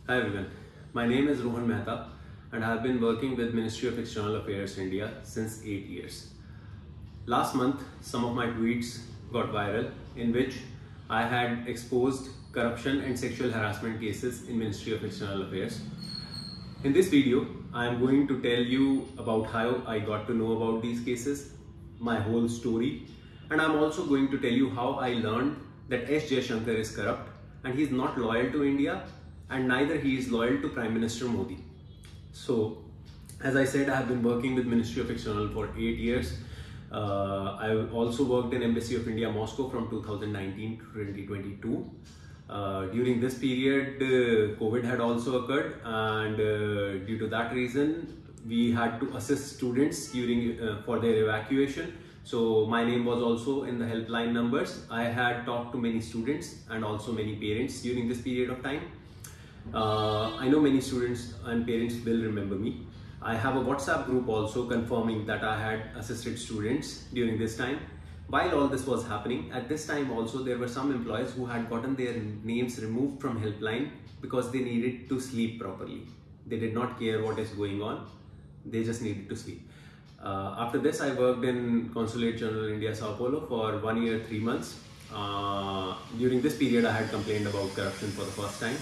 Hi everyone, my name is Rohan Mehta and I have been working with Ministry of External Affairs India since 8 years. Last month, some of my tweets got viral in which I had exposed corruption and sexual harassment cases in Ministry of External Affairs. In this video, I am going to tell you about how I got to know about these cases, my whole story, and I am also going to tell you how I learned that S Jaishankar is corrupt and he is not loyal to India and neither he is loyal to Prime Minister Modi. So, as I said, I have been working with Ministry of External for 8 years. I also worked in Embassy of India, Moscow from 2019 to 2022. During this period, COVID had also occurred, and due to that reason, we had to assist students during for their evacuation. So my name was also in the helpline numbers. I had talked to many students and also many parents during this period of time. I know many students and parents will remember me. I have a WhatsApp group also confirming that I had assisted students during this time. While all this was happening, at this time also there were some employees who had gotten their names removed from helpline because they needed to sleep properly. They did not care what is going on. They just needed to sleep. After this, I worked in Consulate General India, Sao Paulo for 1 year, 3 months. During this period, I had complained about corruption for the first time.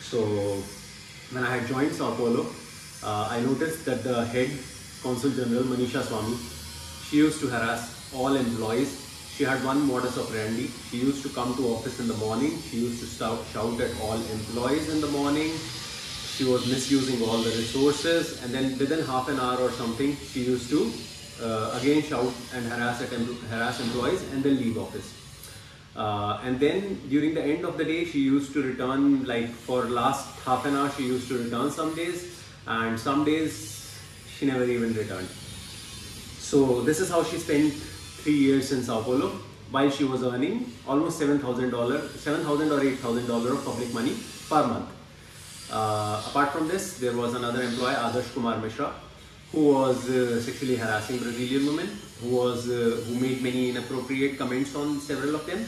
So when I had joined Sao Paulo, I noticed that the head Consul General, Manisha, Swami, she used to harass all employees. She had one modus operandi. She used to come to office in the morning. She used to shout at all employees in the morning. She was misusing all the resources, and then within half an hour or something, she used to again shout and harass employees and then leave office. And then during the end of the day, she used to return, like for last half an hour, she used to return some days, and some days she never even returned. So this is how she spent 3 years in Sao Paulo while she was earning almost $7,000 or $8,000 of public money per month. Apart from this, there was another employee, Adarsh, who was sexually harassing Brazilian women, who made many inappropriate comments on several of them,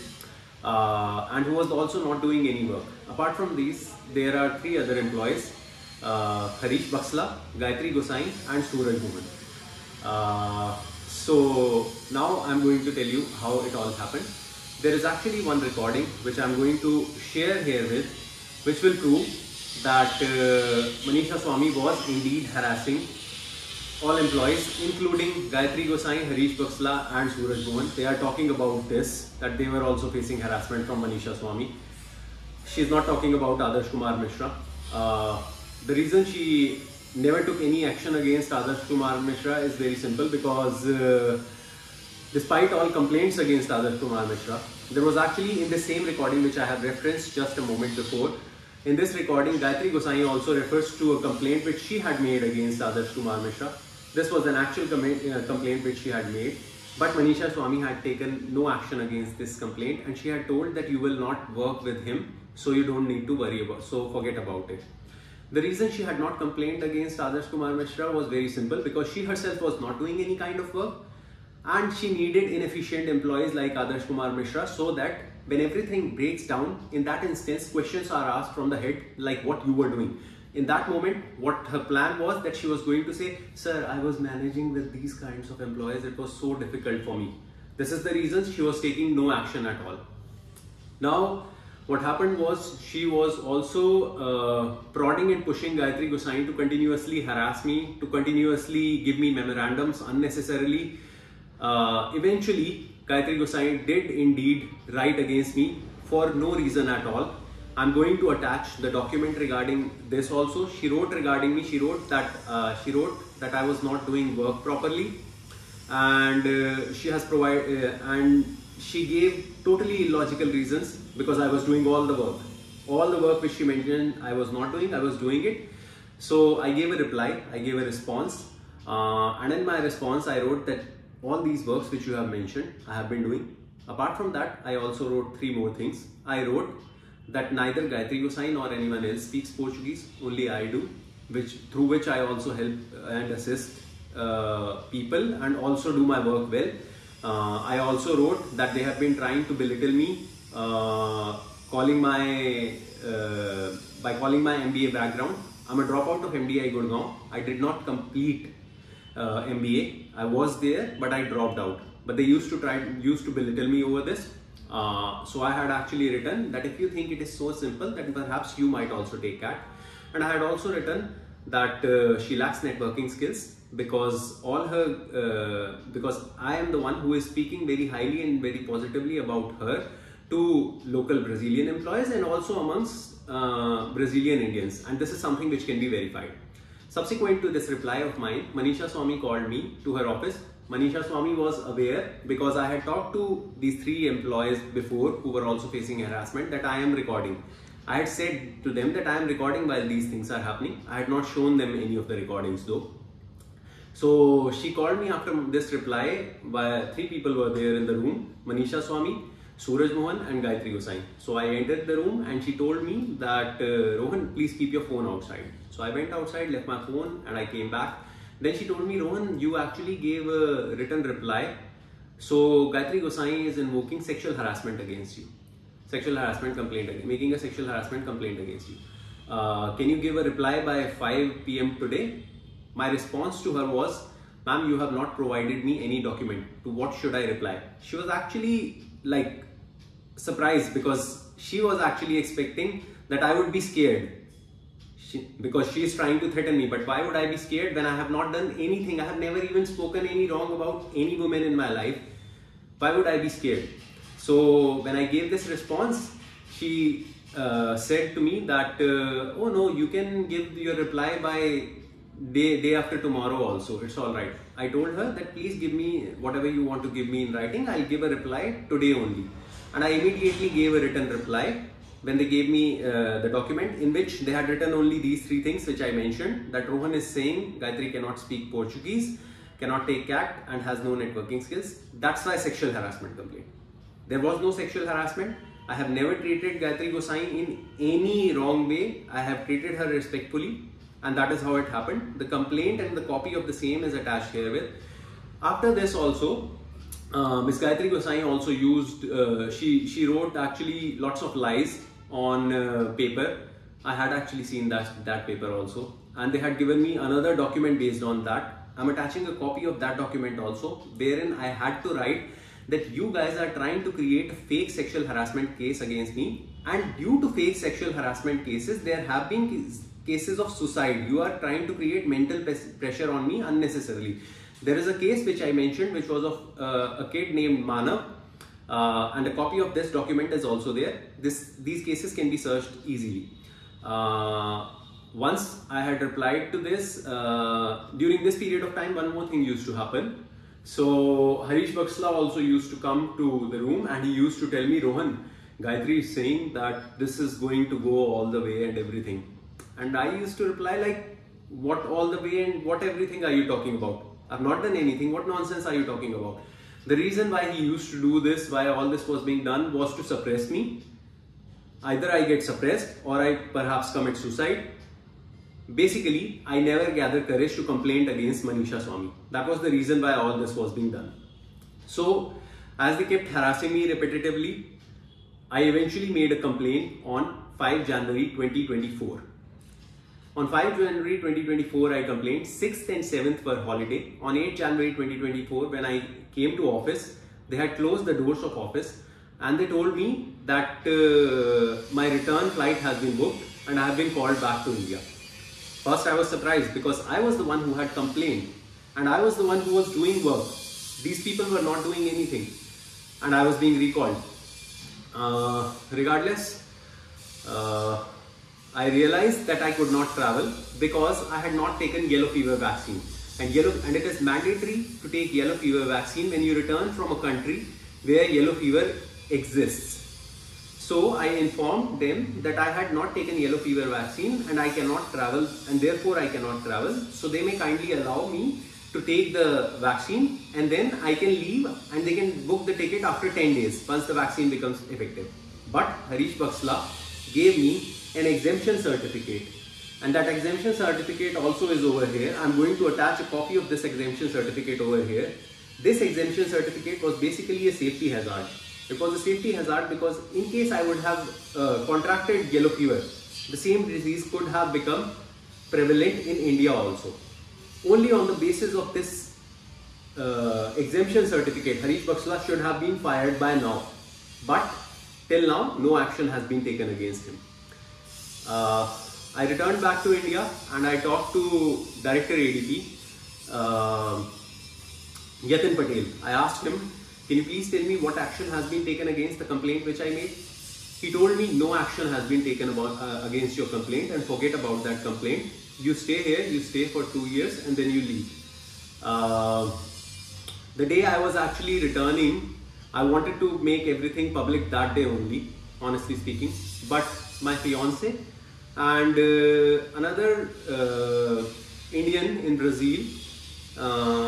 and who was also not doing any work. Apart from these, there are 3 other employees, Harish Baksla, Gayatri, Gosain, and Suraj Reddy. So now I'm going to tell you how it all happened. There is actually one recording which I'm going to share here with, which will prove that Manisha Swami was indeed harassing all employees, including Gayatri Gosain, Harish Baksla and Suraj Reddy. They are talking about this, that they were also facing harassment from Manisha Swami. She is not talking about Adarsh Kumar Mishra. The reason she never took any action against Adarsh Kumar Mishra is very simple, because despite all complaints against Adarsh Kumar Mishra, there was actually in the same recording which I have referenced just a moment before. In this recording, Gayatri Gosain also refers to a complaint which she had made against Adarsh Kumar Mishra. This was an actual complaint which she had made, but Manisha Swami had taken no action against this complaint, and she had told that you will not work with him, so you don't need to worry about, so forget about it. The reason she had not complained against Adarsh Kumar Mishra was very simple, because she herself was not doing any kind of work, and she needed inefficient employees like Adarsh Kumar Mishra, so that when everything breaks down, in that instance, questions are asked from the head, like what you were doing. In that moment, what her plan was, that she was going to say, sir, I was managing with these kinds of employees, it was so difficult for me. This is the reason she was taking no action at all. Now, what happened was, she was also prodding and pushing Gayatri Gosain to continuously harass me, to continuously give me memorandums unnecessarily. Eventually, Gayatri Gosain did indeed write against me for no reason at all. I'm going to attach the document regarding this also. She wrote regarding me, she wrote that I was not doing work properly, and she has provided and she gave totally illogical reasons, because I was doing all the work. All the work which she mentioned I was not doing, I was doing it. So I gave a reply, I gave a response, and in my response I wrote that all these works which you have mentioned, I have been doing. Apart from that, I also wrote 3 more things. I wrote that neither Gayatri Gosain nor anyone else speaks Portuguese, only I do, through which I also help and assist people and also do my work well. I also wrote that they have been trying to belittle me, calling my MBA background. I'm a dropout of MDI Gurgaon. I did not complete MBA. I was there, but I dropped out. But they used to belittle me over this. So I had actually written that if you think it is so simple, then perhaps you might also take CAT. And I had also written that she lacks networking skills because because I am the one who is speaking very highly and very positively about her to local Brazilian employees and also amongst Brazilian Indians, and this is something which can be verified. Subsequent to this reply of mine, Manisha Swami called me to her office. Manisha Swami was aware because I had talked to these 3 employees before who were also facing harassment that I am recording. I had said to them that I am recording while these things are happening. I had not shown them any of the recordings though. So she called me after this reply. 3 people were there in the room: Manisha Swami, Suraj Mohan and Gayatri Gosain. So I entered the room and she told me that Rohan, please keep your phone outside. So I went outside, left my phone and I came back. Then she told me, Rohan, you actually gave a written reply. So Gayatri Gosain is invoking sexual harassment against you. Sexual harassment complaint, making a sexual harassment complaint against you. Can you give a reply by 5 PM today? My response to her was, ma'am, you have not provided me any document. To what should I reply? She was actually like surprised because she was actually expecting that I would be scared. Because she is trying to threaten me. But why would I be scared when I have not done anything? I have never even spoken any wrong about any woman in my life. Why would I be scared? So when I gave this response, she said to me that, oh no, you can give your reply by day after tomorrow also. It's all right. I told her that please give me whatever you want to give me in writing. I'll give a reply today only. And I immediately gave a written reply when they gave me the document in which they had written only these 3 things which I mentioned, that Rohan is saying Gayatri cannot speak Portuguese, cannot take CAT and has no networking skills. That's why sexual harassment complaint. There was no sexual harassment. I have never treated Gayatri Gosain in any wrong way. I have treated her respectfully and that is how it happened. The complaint and the copy of the same is attached herewith. After this also, Miss Gayatri Gosain also used, she wrote actually lots of lies on paper. I had actually seen that paper also, and they had given me another document based on that. I'm attaching a copy of that document also, wherein I had to write that you guys are trying to create a fake sexual harassment case against me, and due to fake sexual harassment cases there have been cases of suicide. You are trying to create mental pressure on me unnecessarily. There is a case which I mentioned which was of a kid named Manav, and a copy of this document is also there. These cases can be searched easily. Once I had replied to this, during this period of time one more thing used to happen. So Harish Baksla also used to come to the room and he used to tell me, Rohan, Gayatri is saying that this is going to go all the way and everything. And I used to reply like, what all the way and what everything are you talking about? I've not done anything. What nonsense are you talking about? The reason why he used to do this, why all this was being done, was to suppress me. Either I get suppressed or I perhaps commit suicide. Basically, I never gathered courage to complain against Manisha Swami. That was the reason why all this was being done. So, as they kept harassing me repetitively, I eventually made a complaint on 5 January 2024. On 5 January 2024, I complained. 6th and 7th were holiday. On 8 January 2024, when I came to office, they had closed the doors of office and they told me that my return flight has been booked and I have been called back to India. First, I was surprised because I was the one who had complained and I was the one who was doing work. These people were not doing anything and I was being recalled. Regardless, I realized that I could not travel because I had not taken yellow fever vaccine. And it is mandatory to take yellow fever vaccine when you return from a country where yellow fever exists. So I informed them that I had not taken yellow fever vaccine and I cannot travel, and therefore I cannot travel. So they may kindly allow me to take the vaccine and then I can leave and they can book the ticket after 10 days once the vaccine becomes effective. But Harish Baksla gave me an exemption certificate, and that exemption certificate also is over here. I'm going to attach a copy of this exemption certificate over here. This exemption certificate was basically a safety hazard. It was a safety hazard because in case I would have contracted yellow fever, the same disease could have become prevalent in India also. Only on the basis of this exemption certificate, Harish Baksla should have been fired by now. But till now, no action has been taken against him. I returned back to India and I talked to Director ADP, Yatin Patel. I asked him, can you please tell me what action has been taken against the complaint which I made? He told me no action has been taken against your complaint and forget about that complaint. You stay here, you stay for 2 years and then you leave. The day I was actually returning, I wanted to make everything public that day only, honestly speaking. But my fiancée and another Indian in Brazil,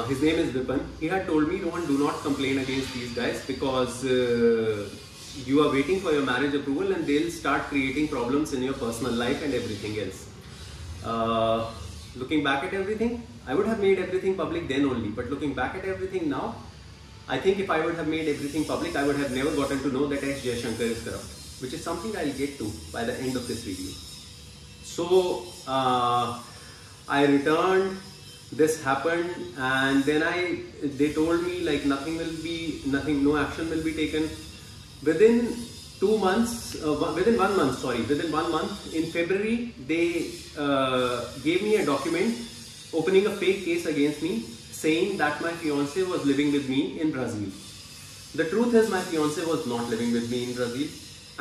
his name is Vipan, he had told me, Rohan, do not complain against these guys because you are waiting for your marriage approval and they'll start creating problems in your personal life and everything else. Looking back at everything, I would have made everything public then only, but looking back at everything now, I think if I would have made everything public, I would have never gotten to know that S Jaishankar is corrupt, which is something I'll get to by the end of this video. So I returned, this happened, and then they told me like no action will be taken. Within 1 month, in February, they gave me a document opening a fake case against me, saying that my fiancée was living with me in Brazil. The truth is my fiancée was not living with me in Brazil,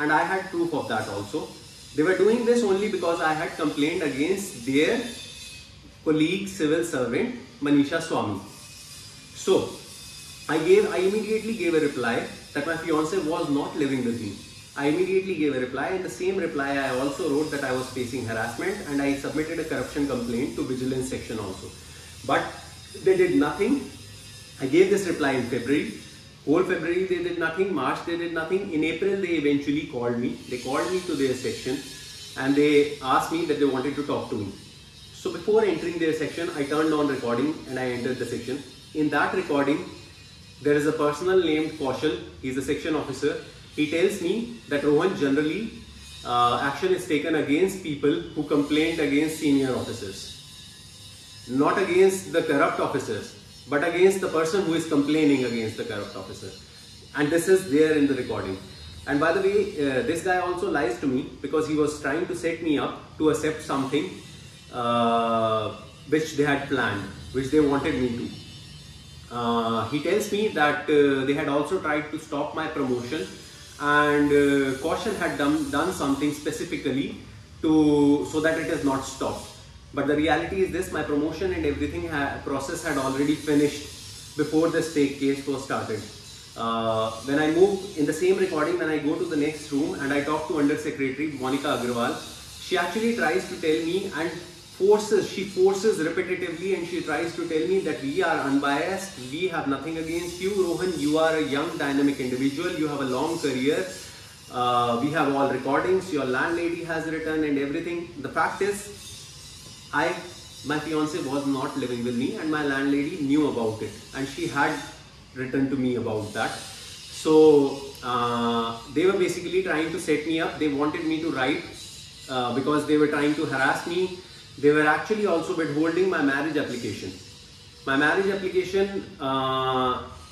and I had proof of that also. They were doing this only because I had complained against their colleague civil servant Manisha Swami. So I immediately gave a reply that my fiancée was not living with me. I immediately gave a reply. In the same reply, I also wrote that I was facing harassment and I submitted a corruption complaint to Vigilance section also. But they did nothing. I gave this reply in February. Whole February they did nothing. March they did nothing. In April they eventually called me. They called me to their section and they asked me that they wanted to talk to me. So before entering their section, I turned on recording and I entered the section. In that recording, there is a person named Kaushal. He's a section officer. He tells me that Rohan, generally action is taken against people who complained against senior officers. Not against the corrupt officers, but against the person who is complaining against the corrupt officer. And this is there in the recording. And by the way, this guy also lies to me because he was trying to set me up to accept something which they had planned, which they wanted me to. He tells me that they had also tried to stop my promotion, and Kaushal had done something specifically so that it is not stopped. But the reality is this: my promotion and everything process had already finished before this fake case was started. When I moved in the same recording, when I go to the next room and I talk to Under Secretary Monica Agrawal, she actually tries to tell me and she forces repetitively, and she tries to tell me that we are unbiased, we have nothing against you, Rohan, you are a young dynamic individual, you have a long career, we have all recordings, your landlady has written and everything. The fact is, my fiancée was not living with me and my landlady knew about it and she had written to me about that. So they were basically trying to set me up. They wanted me to write because they were trying to harass me. They were actually also withholding my marriage application. My marriage application,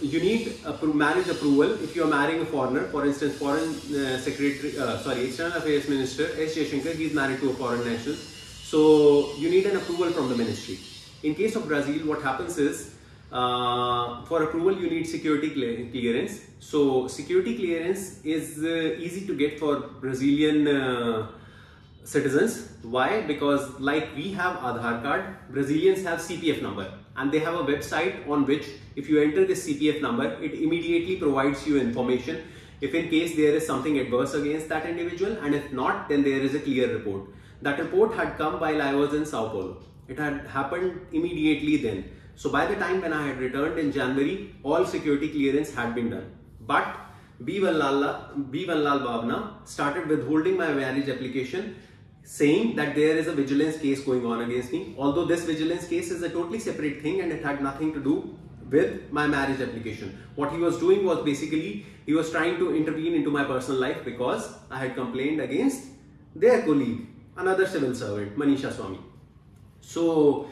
you need marriage approval if you are marrying a foreigner. For instance, External Affairs Minister S Jaishankar, he is married to a foreign national. So you need an approval from the ministry. In case of Brazil, what happens is, for approval you need security clearance. So security clearance is easy to get for Brazilian citizens. Why? Because like we have Aadhaar card, Brazilians have CPF number, and they have a website on which if you enter this CPF number, it immediately provides you information if in case there is something adverse against that individual, and if not, then there is a clear report. That report had come while I was in Sao Paulo. It had happened immediately then. So by the time when I had returned in January, all security clearance had been done. But B Vanlalvawna started withholding my marriage application, saying that there is a vigilance case going on against me. Although this vigilance case is a totally separate thing and it had nothing to do with my marriage application. What he was doing was basically, he was trying to intervene into my personal life because I had complained against their colleague, another civil servant, Manisha, Swami. So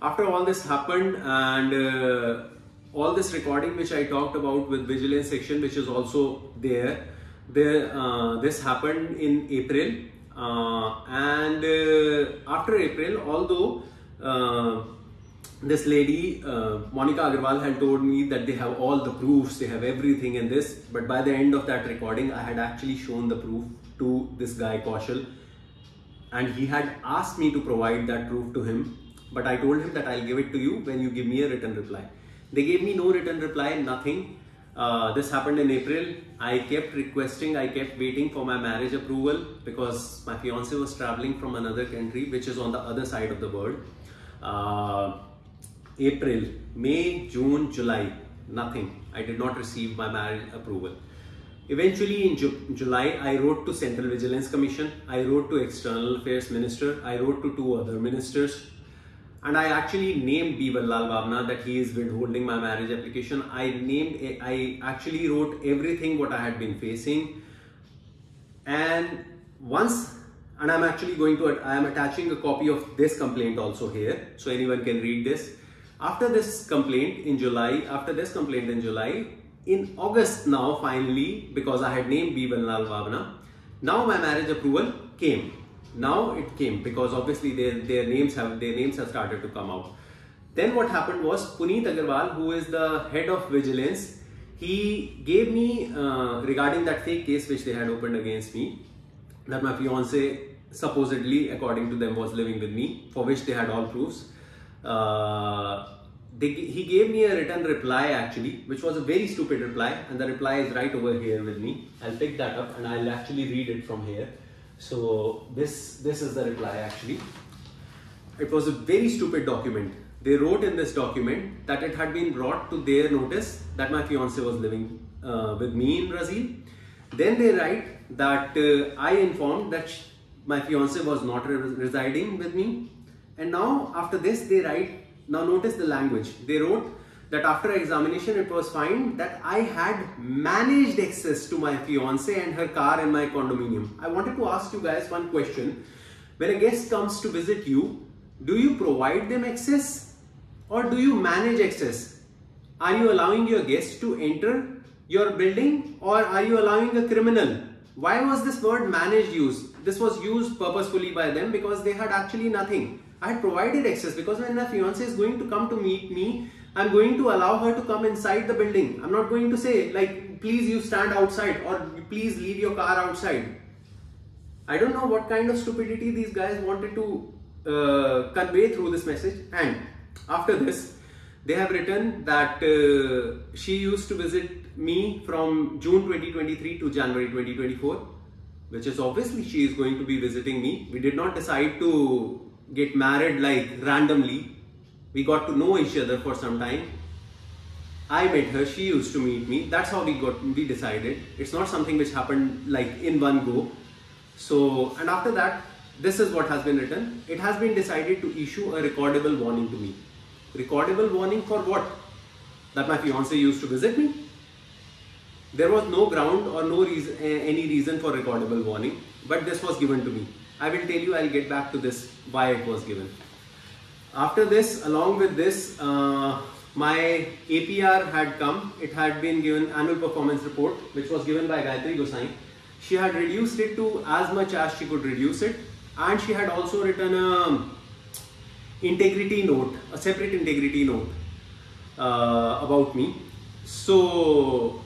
after all this happened, and all this recording which I talked about with Vigilance section, which is also there, this happened in April, and after April, although this lady Monica Agarwal had told me that they have all the proofs, they have everything in this, but by the end of that recording I had actually shown the proof to this guy Kaushal, and he had asked me to provide that proof to him, but I told him that I'll give it to you when you give me a written reply. They gave me no written reply, nothing. This happened in April. I kept requesting, I kept waiting for my marriage approval because my fiancée was traveling from another country which is on the other side of the world. April, May, June, July, nothing. I did not receive my marriage approval. Eventually in July, I wrote to Central Vigilance Commission, I wrote to External Affairs Minister, I wrote to 2 other ministers, and I actually named B Vanlalvawna that he is withholding my marriage application. I actually wrote everything what I had been facing, and I'm actually I am attaching a copy of this complaint also here, so anyone can read this. After this complaint in July, in August now finally, because I had named B Vanlalvawna, now my marriage approval came. Now it came because obviously their names have started to come out. Then what happened was Puneet Agarwal, who is the head of Vigilance, he gave me regarding that fake case which they had opened against me, that my fiancée supposedly, according to them, was living with me, for which they had all proofs. He gave me a written reply actually, which was a very stupid reply, and the reply is right over here with me. I'll pick that up and I'll actually read it from here. So this is the reply actually. It was a very stupid document. They wrote in this document that it had been brought to their notice that my fiancée was living with me in Brazil. Then they write that I informed that my fiancée was not residing with me. And now after this they write, now notice the language. They wrote that after examination it was found that I had managed access to my fiancée and her car in my condominium. I wanted to ask you guys one question. When a guest comes to visit you, do you provide them access or do you manage access? Are you allowing your guest to enter your building or are you allowing a criminal? Why was this word managed used? This was used purposefully by them because they had actually nothing. I had provided access because when my fiancée is going to come to meet me, I'm going to allow her to come inside the building. I'm not going to say like, please you stand outside or please leave your car outside. I don't know what kind of stupidity these guys wanted to convey through this message. And after this, they have written that she used to visit me from June 2023 to January 2024, which is obviously she is going to be visiting me. We did not decide to get married like randomly. We got to know each other for some time. I met her, she used to meet me. That's how we decided. It's not something which happened like in one go. So, and after that, this is what has been written. It has been decided to issue a recordable warning to me. Recordable warning for what? That my fiancée used to visit me? There was no ground or no reason, any reason for recordable warning, but this was given to me. I will tell you, I'll get back to this, why it was given. After this, along with this, my APR had come. It had been given annual performance report, which was given by Gayatri Gosain. She had reduced it to as much as she could reduce it. And she had also written a integrity note, a separate integrity note about me. So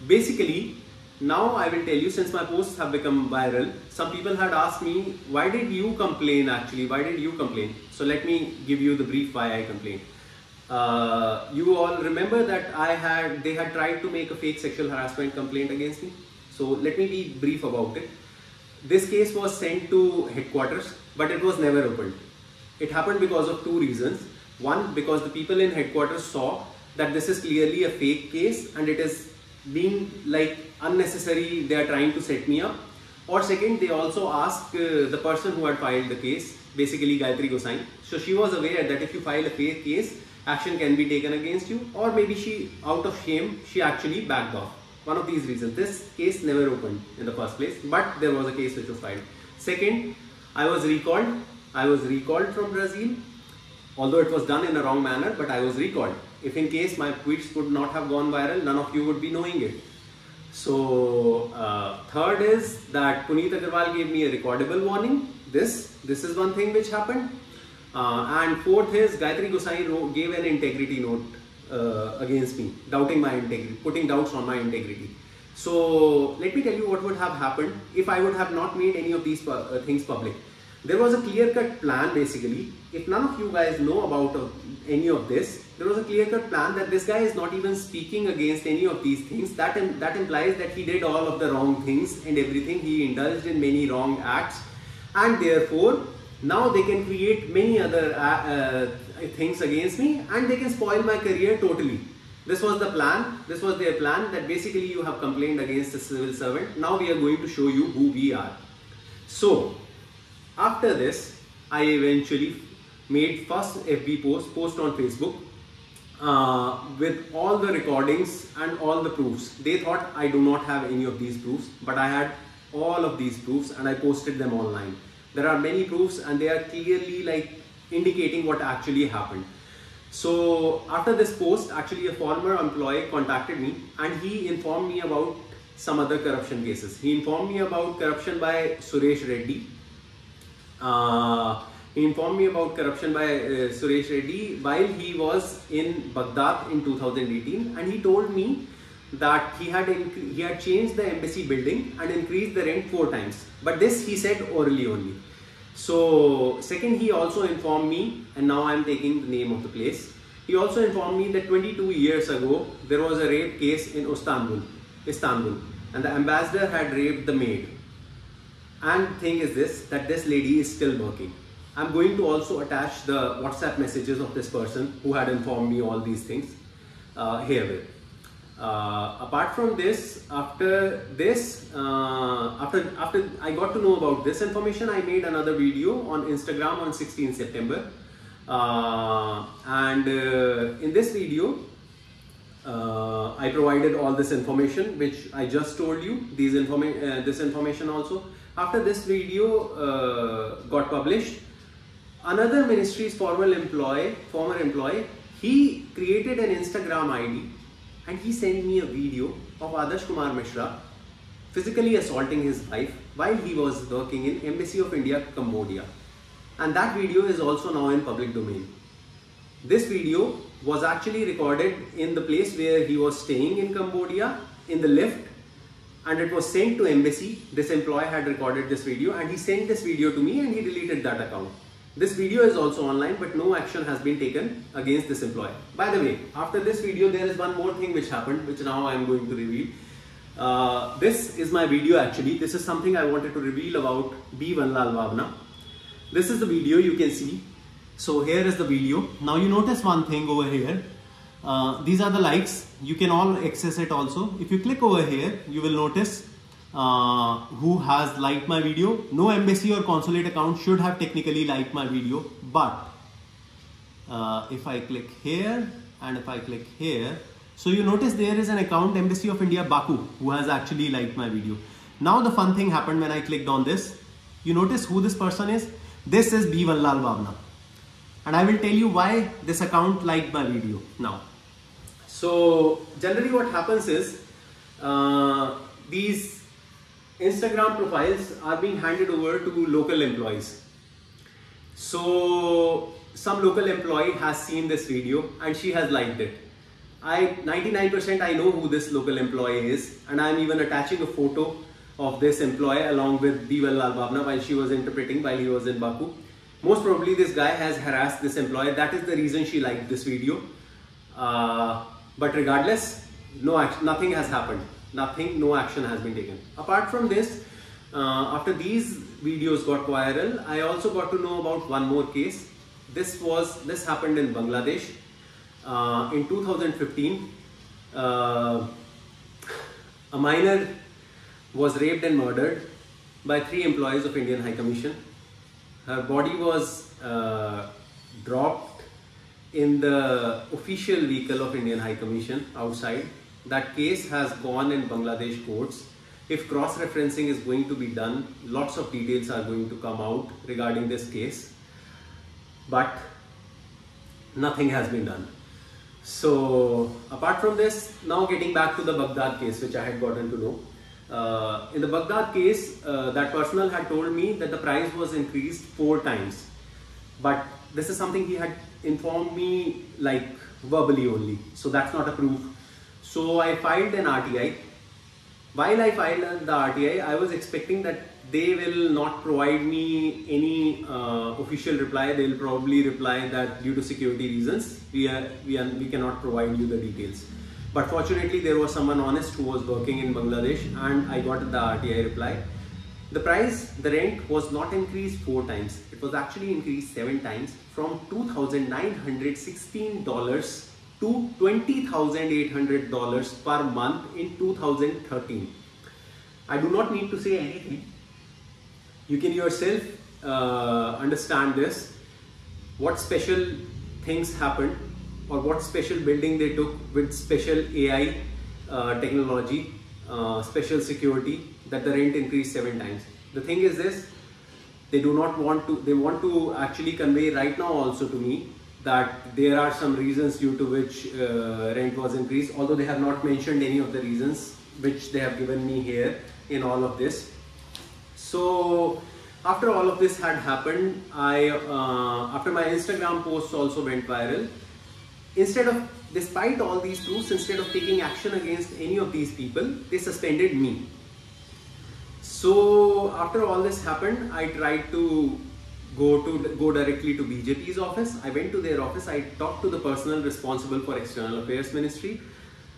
basically, now I will tell you, since my posts have become viral, some people had asked me, why did you complain actually? Why did you complain? So let me give you the brief why I complained. You all remember that they had tried to make a fake sexual harassment complaint against me. So let me be brief about it. This case was sent to headquarters, but it was never opened. It happened because of 2 reasons. One, because the people in headquarters saw that this is clearly a fake case and it is being like unnecessary, they are trying to set me up. Or second, they also asked the person who had filed the case, basically Gayatri Gosain. So she was aware that if you file a fake case, action can be taken against you, or maybe she, out of shame, she actually backed off. One of these reasons. This case never opened in the first place, but there was a case which was filed. Second, I was recalled. I was recalled from Brazil, although it was done in a wrong manner, but I was recalled. If in case my tweets would not have gone viral, none of you would be knowing it. So third is that Puneet Agarwal gave me a recordable warning. This is one thing which happened. And fourth is Gayatri Gosain gave an integrity note against me, doubting my integrity, putting doubts on my integrity. So let me tell you what would have happened if I would have not made any of these things public. There was a clear-cut plan basically. If none of you guys know about any of this, there was a clear-cut plan that this guy is not even speaking against any of these things. That implies that he did all of the wrong things and everything. He indulged in many wrong acts, and therefore now they can create many other things against me, and they can spoil my career totally. This was the plan. This was their plan, that basically you have complained against a civil servant. Now we are going to show you who we are. So after this, I eventually made first FB post on Facebook with all the recordings and all the proofs. They thought I do not have any of these proofs, but I had all of these proofs and I posted them online. There are many proofs and they are clearly like indicating what actually happened. So after this post, actually a former employee contacted me and he informed me about some other corruption cases. He informed me about corruption by Suresh Reddy. He informed me about corruption by Suresh Reddy while he was in Baghdad in 2018, and he told me that he had changed the embassy building and increased the rent 4 times. But this he said orally only. So second, he also informed me, and now I am taking the name of the place. He also informed me that 22 years ago there was a rape case in Istanbul, and the ambassador had raped the maid. And the thing is this, that this lady is still working. I'm going to also attach the WhatsApp messages of this person who had informed me all these things herewith. Apart from this, after I got to know about this information, I made another video on Instagram on 16 September. In this video, I provided all this information which I just told you, this information also. After this video got published, another ministry's former employee, he created an Instagram ID and he sent me a video of Adarsh Kumar Mishra physically assaulting his wife while he was working in Embassy of India, Cambodia. And that video is also now in public domain. This video was actually recorded in the place where he was staying in Cambodia, in the lift, and it was sent to embassy. This employee had recorded this video and he sent this video to me and he deleted that account. This video is also online, but no action has been taken against this employee. By the way, after this video, there is one more thing which happened, which now I am going to reveal. This is my video actually. This is something I wanted to reveal about B Vanlalvawna. This is the video you can see. So here is the video. Now you notice one thing over here. These are the likes. You can all access it also. If you click over here, you will notice who has liked my video. No embassy or consulate account should have technically liked my video, but if I click here and if I click here, so you notice there is an account, Embassy of India Baku, who has actually liked my video. Now the fun thing happened when I clicked on this. You notice who this person is? This is B Vanlalvawna, and I will tell you why this account liked my video now. So generally what happens is these Instagram profiles are being handed over to local employees. So some local employee has seen this video and she has liked it. 99% I know who this local employee is, and I am even attaching a photo of this employee along with B Vanlalvawna while she was interpreting while he was in Baku. Most probably this guy has harassed this employee. That is the reason she liked this video. But regardless, nothing has happened. No action has been taken. Apart from this, after these videos got viral, I also got to know about one more case. This happened in Bangladesh in 2015. A minor was raped and murdered by 3 employees of Indian High Commission. Her body was dropped in the official vehicle of Indian High Commission outside. That case has gone in Bangladesh courts. If cross-referencing is going to be done, lots of details are going to come out regarding this case, but nothing has been done. So apart from this, now getting back to the Baghdad case, which I had gotten to know. In the Baghdad case, that personnel had told me that the price was increased 4 times, but this is something he had informed me like verbally only, so that's not a proof. So I filed an RTI. While I filed the RTI, I was expecting that they will not provide me any official reply. They will probably reply that due to security reasons, we cannot provide you the details. But fortunately, there was someone honest who was working in Bangladesh, and I got the RTI reply. The price, the rent was not increased 4 times. It was actually increased 7 times, from $2,916 to $20,800 per month in 2013. I do not need to say anything. You can yourself understand this, what special things happened, or what special building they took with special AI technology, special security, that the rent increased 7 times. The thing is this, they want to actually convey right now also to me that there are some reasons due to which rent was increased, although they have not mentioned any of the reasons which they have given me here in all of this. So after all of this had happened, after my Instagram posts also went viral, despite all these proofs, instead of taking action against any of these people, they suspended me. So after all this happened, I tried to go directly to BJP's office. I went to their office. I talked to the personnel responsible for External Affairs Ministry.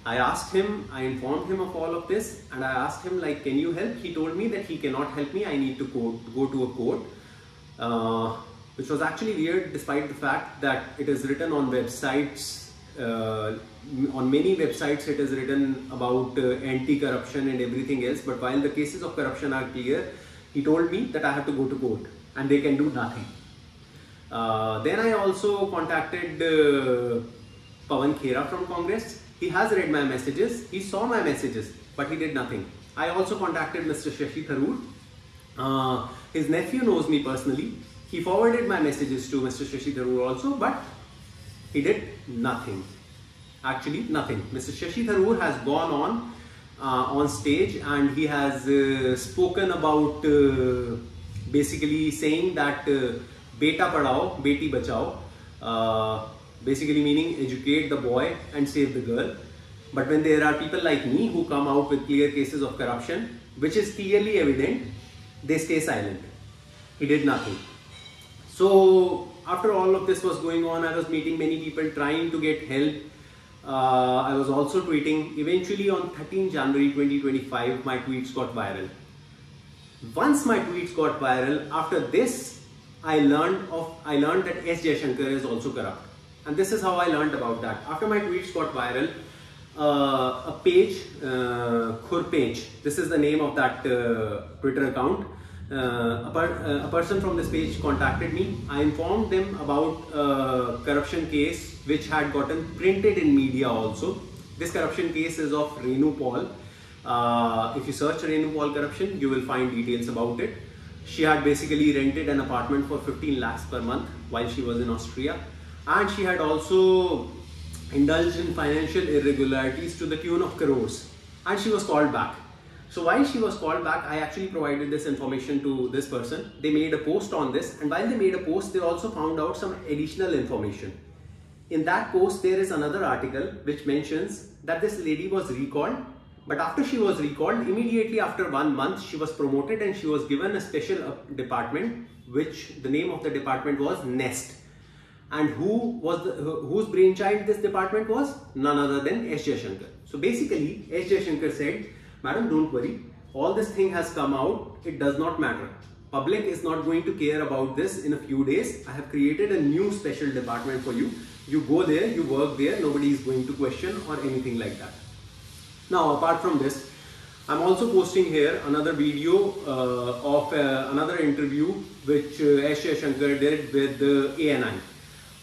I asked him, I informed him of all of this, and I asked him like, can you help? He told me that he cannot help me. I need to go to a court, which was actually weird, despite the fact that it is written on websites. On many websites it is written about anti-corruption and everything else, but while the cases of corruption are clear, he told me that I have to go to court and they can do nothing. Then I also contacted Pawan Khera from Congress. He has read my messages, he saw my messages, but he did nothing. I also contacted Mr. Shashi Tharoor. His nephew knows me personally. He forwarded my messages to Mr. Shashi Tharoor also, but he did nothing. Actually, nothing. Mr. Shashi Tharoor has gone on stage and he has spoken about basically saying that beta padhao, beti bachao, basically meaning educate the boy and save the girl. But when there are people like me who come out with clear cases of corruption, which is clearly evident, they stay silent. He did nothing. So after all of this was going on, I was meeting many people trying to get help. I was also tweeting. Eventually on 13 January 2025, my tweets got viral. Once my tweets got viral, after this, I learned that S Jaishankar is also corrupt. And this is how I learned about that. After my tweets got viral, a page, Khurpench, this is the name of that Twitter account. A person from this page contacted me. I informed them about a corruption case which had gotten printed in media also. This corruption case is of Renu Paul. If you search Renu Paul corruption, you will find details about it. She had basically rented an apartment for 15 lakhs per month while she was in Austria. And she had also indulged in financial irregularities to the tune of crores. And she was called back. So while she was called back, I actually provided this information to this person. They made a post on this, and while they made a post, they also found out some additional information. In that post, there is another article which mentions that this lady was recalled, but after she was recalled, immediately after 1 month, she was promoted and she was given a special department, which the name of the department was Nest. And whose brainchild this department was? None other than S Jaishankar. So basically, S Jaishankar said, "Madam, don't worry, all this thing has come out, it does not matter. Public is not going to care about this in a few days. I have created a new special department for you. You go there, you work there, nobody is going to question or anything like that." Now, apart from this, I'm also posting here another video of another interview which S Jaishankar did with ANI.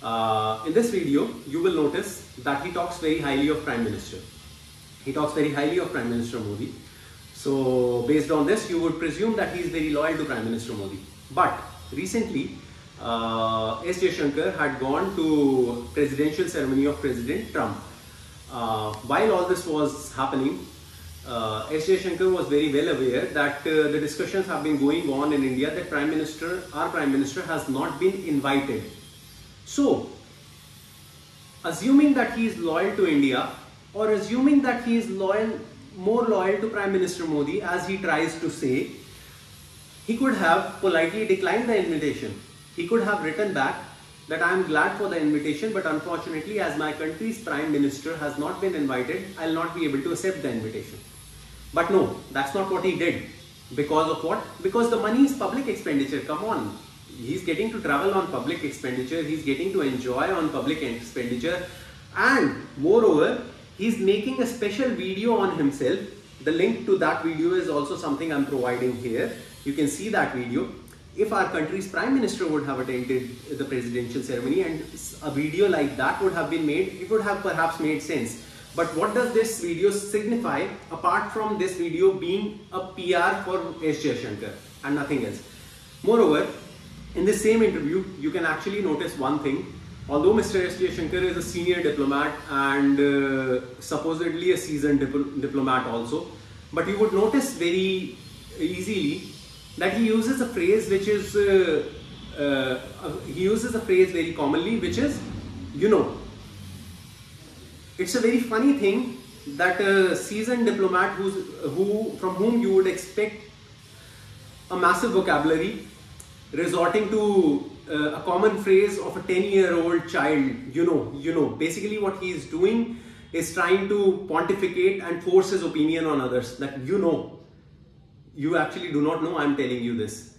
In this video, you will notice that he talks very highly of Prime Minister. He talks very highly of Prime Minister Modi. So based on this, you would presume that he is very loyal to Prime Minister Modi. But recently, S Jaishankar had gone to presidential ceremony of President Trump. While all this was happening, S Jaishankar was very well aware that the discussions have been going on in India that our Prime Minister has not been invited. So, assuming that he is loyal to India, or assuming that he is more loyal to Prime Minister Modi, as he tries to say, he could have politely declined the invitation. He could have written back that I am glad for the invitation, but unfortunately, as my country's Prime Minister has not been invited, I will not be able to accept the invitation. But no, that's not what he did. Because of what? Because the money is public expenditure. Come on. He's getting to travel on public expenditure. He's getting to enjoy on public expenditure. And moreover, he's making a special video on himself. The link to that video is also something I'm providing here. You can see that video. If our country's Prime Minister would have attended the presidential ceremony and a video like that would have been made, it would have perhaps made sense. But what does this video signify apart from this video being a PR for S Jaishankar and nothing else? Moreover, in the same interview, you can actually notice one thing. Although Mr. S Jaishankar is a senior diplomat and supposedly a seasoned diplomat also, but you would notice very easily that he uses a phrase which is, he uses a phrase very commonly, which is, you know. It's a very funny thing that a seasoned diplomat from whom you would expect a massive vocabulary, resorting to a common phrase of a 10-year-old child, you know. Basically what he is doing is trying to pontificate and force his opinion on others, that you actually do not know, I'm telling you this.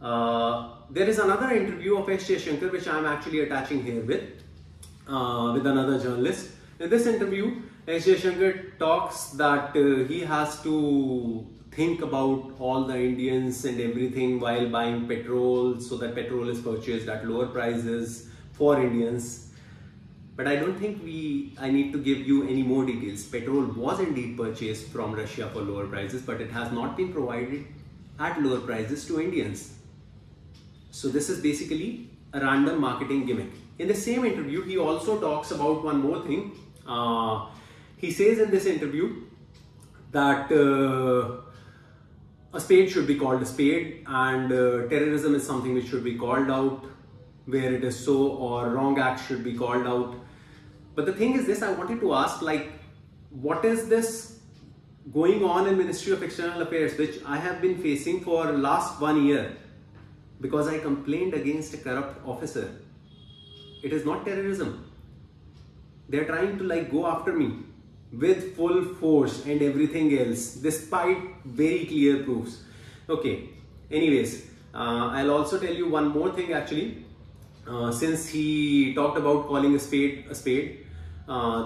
There is another interview of S Jaishankar which I am actually attaching here with another journalist. In this interview, S Jaishankar talks that he has to think about all the Indians and everything while buying petrol, so that petrol is purchased at lower prices for Indians. But I don't think I need to give you any more details. Petrol was indeed purchased from Russia for lower prices, but it has not been provided at lower prices to Indians. So this is basically a random marketing gimmick. In the same interview, he also talks about one more thing. He says in this interview that a spade should be called a spade, and terrorism is something which should be called out where it is so, or wrong acts should be called out. But the thing is this, I wanted to ask, like, what is this going on in Ministry of External Affairs, which I have been facing for last 1 year because I complained against a corrupt officer? It is not terrorism. They are trying to like go after me with full force and everything else, despite very clear proofs. Okay, anyways, I'll also tell you one more thing actually. Since he talked about calling a spade a spade,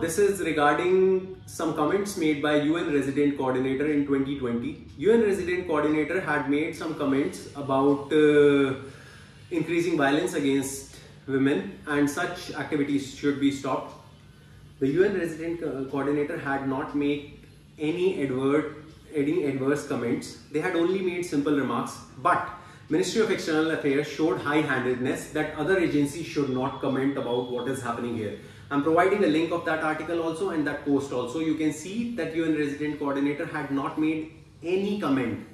this is regarding some comments made by UN Resident Coordinator in 2020. UN Resident Coordinator had made some comments about increasing violence against women, and such activities should be stopped. The UN Resident Coordinator had not made any adverse comments. They had only made simple remarks, but Ministry of External Affairs showed high-handedness that other agencies should not comment about what is happening here. I'm providing a link of that article also and that post also. You can see that UN Resident Coordinator had not made any comment.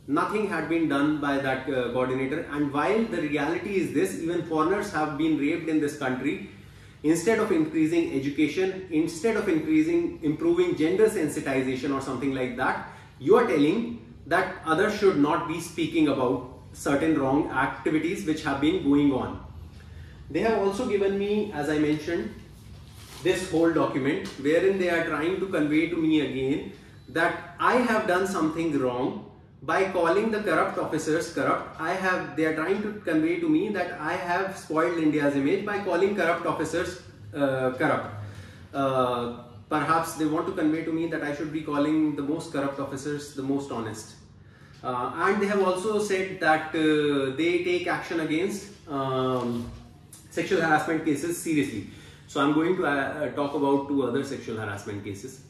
Nothing had been done by that coordinator. And while the reality is this, even foreigners have been raped in this country. Instead of increasing education, instead of improving gender sensitization or something like that, you are telling that others should not be speaking about certain wrong activities which have been going on. They have also given me, as I mentioned, this whole document wherein they are trying to convey to me again that I have done something wrong by calling the corrupt officers corrupt. They are trying to convey to me that I have spoiled India's image by calling corrupt officers corrupt. Perhaps they want to convey to me that I should be calling the most corrupt officers the most honest. And they have also said that they take action against sexual harassment cases seriously. So I'm going to talk about 2 other sexual harassment cases.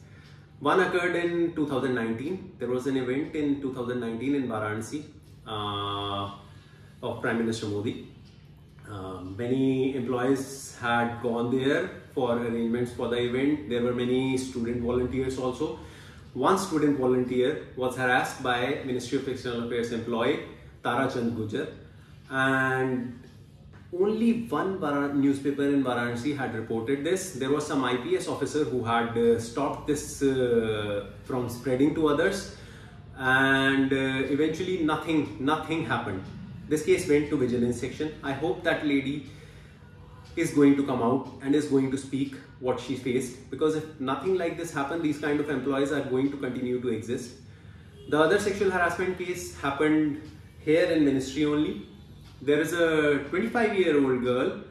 One occurred in 2019. There was an event in 2019 in Varanasi of Prime Minister Modi. Many employees had gone there for arrangements for the event. There were many student volunteers also. One student volunteer was harassed by Ministry of External Affairs employee Tara Chand Gujar, and only one newspaper in Varanasi had reported this. There was some IPS officer who had stopped this from spreading to others, and eventually nothing happened. This case went to Vigilance section. I hope that lady is going to come out and is going to speak what she faced, because if nothing like this happened, these kind of employees are going to continue to exist. The other sexual harassment case happened here in ministry only. There is a 25-year-old girl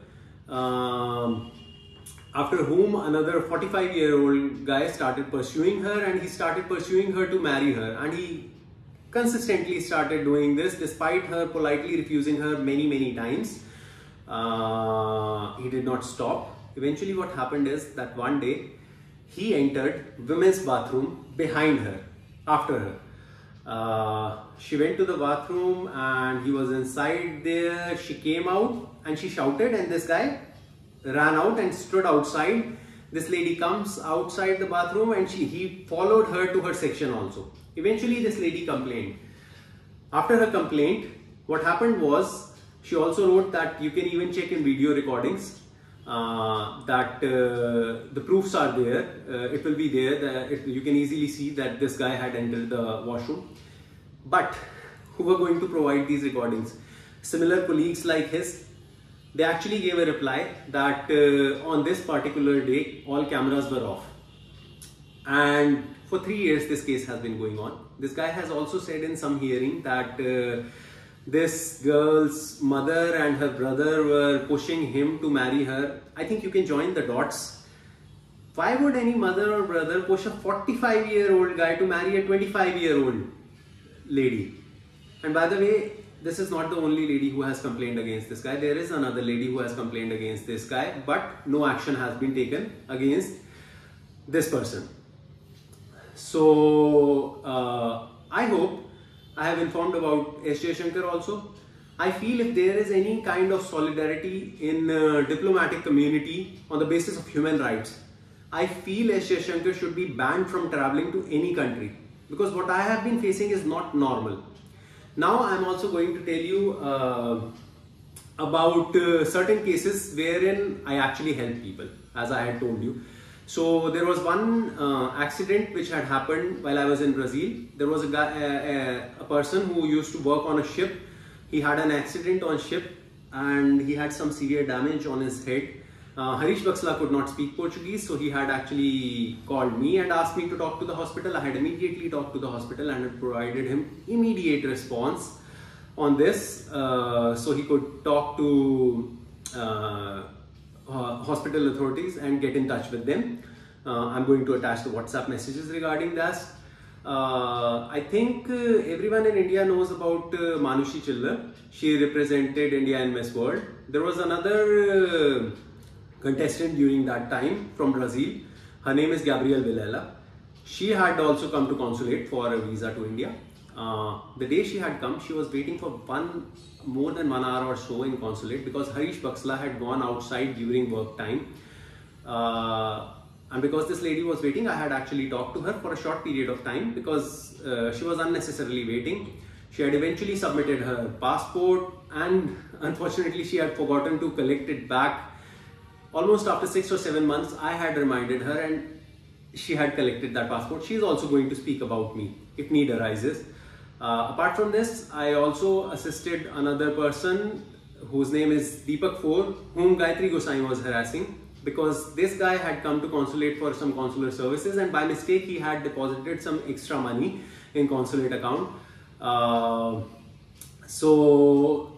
after whom another 45-year-old guy started pursuing her, and he started pursuing her to marry her, and he consistently started doing this despite her politely refusing her many times. He did not stop. Eventually what happened is that one day he entered women's bathroom behind her, after her. She went to the bathroom and he was inside there. She came out and she shouted, and this guy ran out and stood outside. This lady comes outside the bathroom and he followed her to her section also. Eventually this lady complained. After her complaint, what happened was, she also wrote that you can even check in video recordings that the proofs are there. It will be there. You can easily see that this guy had entered the washroom. But who were going to provide these recordings? Similar colleagues like his. They actually gave a reply that on this particular day, all cameras were off. And for 3 years, this case has been going on. This guy has also said in some hearing that this girl's mother and her brother were pushing him to marry her. I think you can join the dots. Why would any mother or brother push a 45-year-old guy to marry a 25-year-old lady? And by the way, this is not the only lady who has complained against this guy. There is another lady who has complained against this guy, but no action has been taken against this person. So I hope I have informed about S Jaishankar also. I feel if there is any kind of solidarity in diplomatic community on the basis of human rights, I feel S Jaishankar should be banned from traveling to any country, because what I have been facing is not normal. Now I am also going to tell you about certain cases wherein I actually help people, as I had told you. So there was one accident which had happened while I was in Brazil. There was a person who used to work on a ship. He had an accident on ship and he had some severe damage on his head. Harish Baksla could not speak Portuguese, so he had actually called me and asked me to talk to the hospital. I had immediately talked to the hospital and had provided him immediate response on this, so he could talk to hospital authorities and get in touch with them. I'm going to attach the WhatsApp messages regarding that. I think everyone in India knows about Manisha Chillar. She represented India in Miss World. There was another contestant during that time from Brazil. Her name is Gabrielle Villela. She had also come to consulate for a visa to India. The day she had come, she was waiting for more than 1 hour or so in consulate, because Harish Baksla had gone outside during work time. And because this lady was waiting, I had actually talked to her for a short period of time, because she was unnecessarily waiting. She had eventually submitted her passport, and unfortunately she had forgotten to collect it back. Almost after 6 or 7 months, I had reminded her and she had collected that passport. She is also going to speak about me if need arises. Apart from this, I also assisted another person whose name is Deepak 4, whom Gayatri Gosain was harassing, because this guy had come to consulate for some consular services, and by mistake he had deposited some extra money in consulate account. So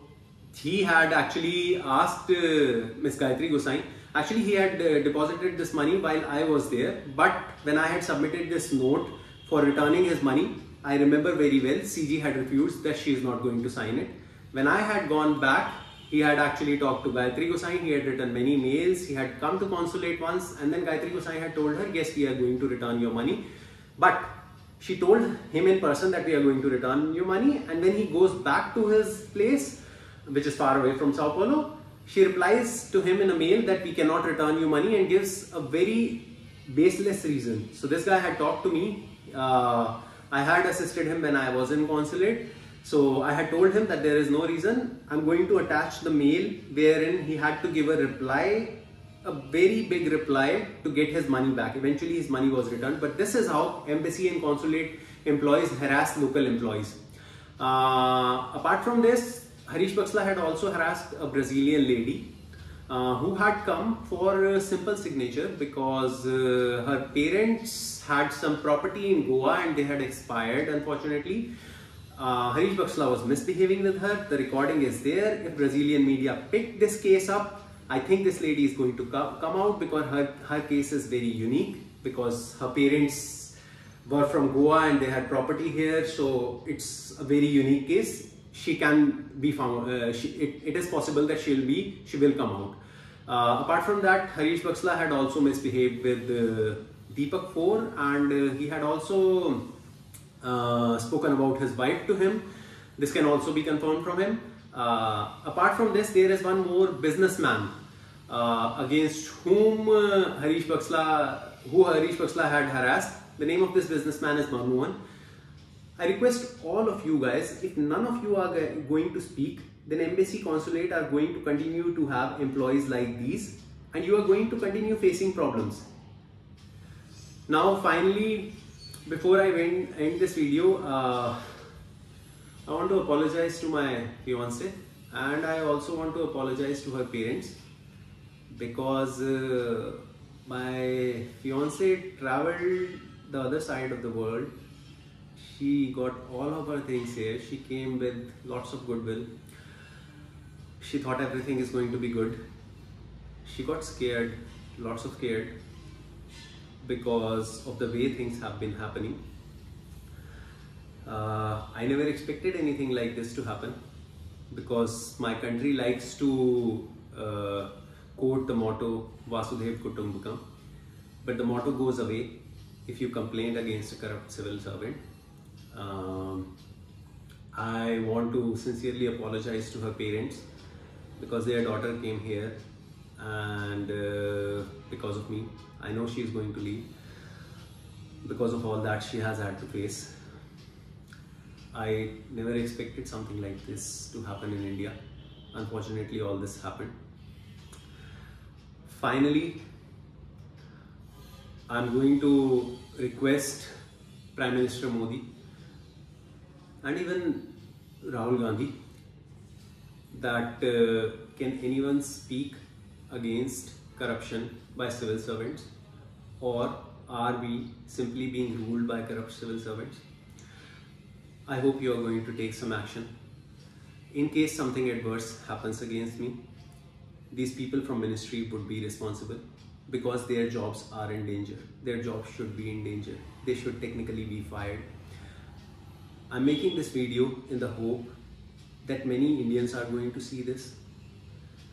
he had actually asked Miss Gayatri Gosain. Actually, he had deposited this money while I was there, but when I had submitted this note for returning his money, I remember very well, CG had refused that she is not going to sign it. When I had gone back He had actually talked to Gayatri Gosain, he had written many mails, he had come to consulate once, and then Gayatri Gosain had told her, yes, we are going to return your money. But she told him in person that we are going to return your money, and when he goes back to his place, which is far away from Sao Paulo, she replies to him in a mail that we cannot return you money and gives a very baseless reason. So this guy had talked to me. I had assisted him when I was in consulate. So I had told him that there is no reason. I'm going to attach the mail wherein he had to give a reply, a very big reply to get his money back. Eventually his money was returned. But this is how embassy and consulate employees harass local employees. Apart from this, Harish Baksla had also harassed a Brazilian lady who had come for a simple signature because her parents had some property in Goa and they had expired, unfortunately. Harish Baksla was misbehaving with her. The recording is there. If Brazilian media picked this case up, I think this lady is going to come out because her case is very unique because her parents were from Goa and they had property here. So it's a very unique case. She can be found. It is possible that she will come out. Apart from that, Harish Baksla had also misbehaved with Deepak 4 and he had also spoken about his wife to him. This can also be confirmed from him. Apart from this, there is one more businessman against whom Harish Baksla had harassed. The name of this businessman is Manmohan. I request all of you guys, if none of you are going to speak, then embassy consulate are going to continue to have employees like these and you are going to continue facing problems. Now finally, before I end this video, I want to apologize to my fiancée and I also want to apologize to her parents because my fiancée traveled the other side of the world. She got all of her things here. She came with lots of goodwill. She thought everything is going to be good. She got scared, lots of scared, because of the way things have been happening. I never expected anything like this to happen because my country likes to quote the motto Vasudhaiv Kutumbakam, but the motto goes away if you complain against a corrupt civil servant. I want to sincerely apologize to her parents because their daughter came here and because of me. I know she is going to leave because of all that she has had to face. I never expected something like this to happen in India. Unfortunately, all this happened. Finally, I'm going to request Prime Minister Modi and even Rahul Gandhi that can anyone speak against corruption by civil servants, or are we simply being ruled by corrupt civil servants? I hope you are going to take some action. In case something adverse happens against me, these people from ministry would be responsible because their jobs are in danger. Their jobs should be in danger. They should technically be fired. I'm making this video in the hope that many Indians are going to see this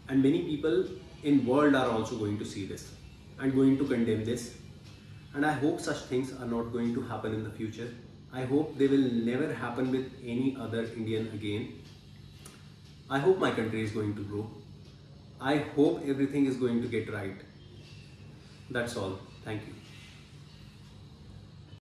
and many people in world are also going to see this and going to condemn this. And I hope such things are not going to happen in the future. I hope they will never happen with any other Indian again. I hope my country is going to grow. I hope everything is going to get right. That's all. Thank you.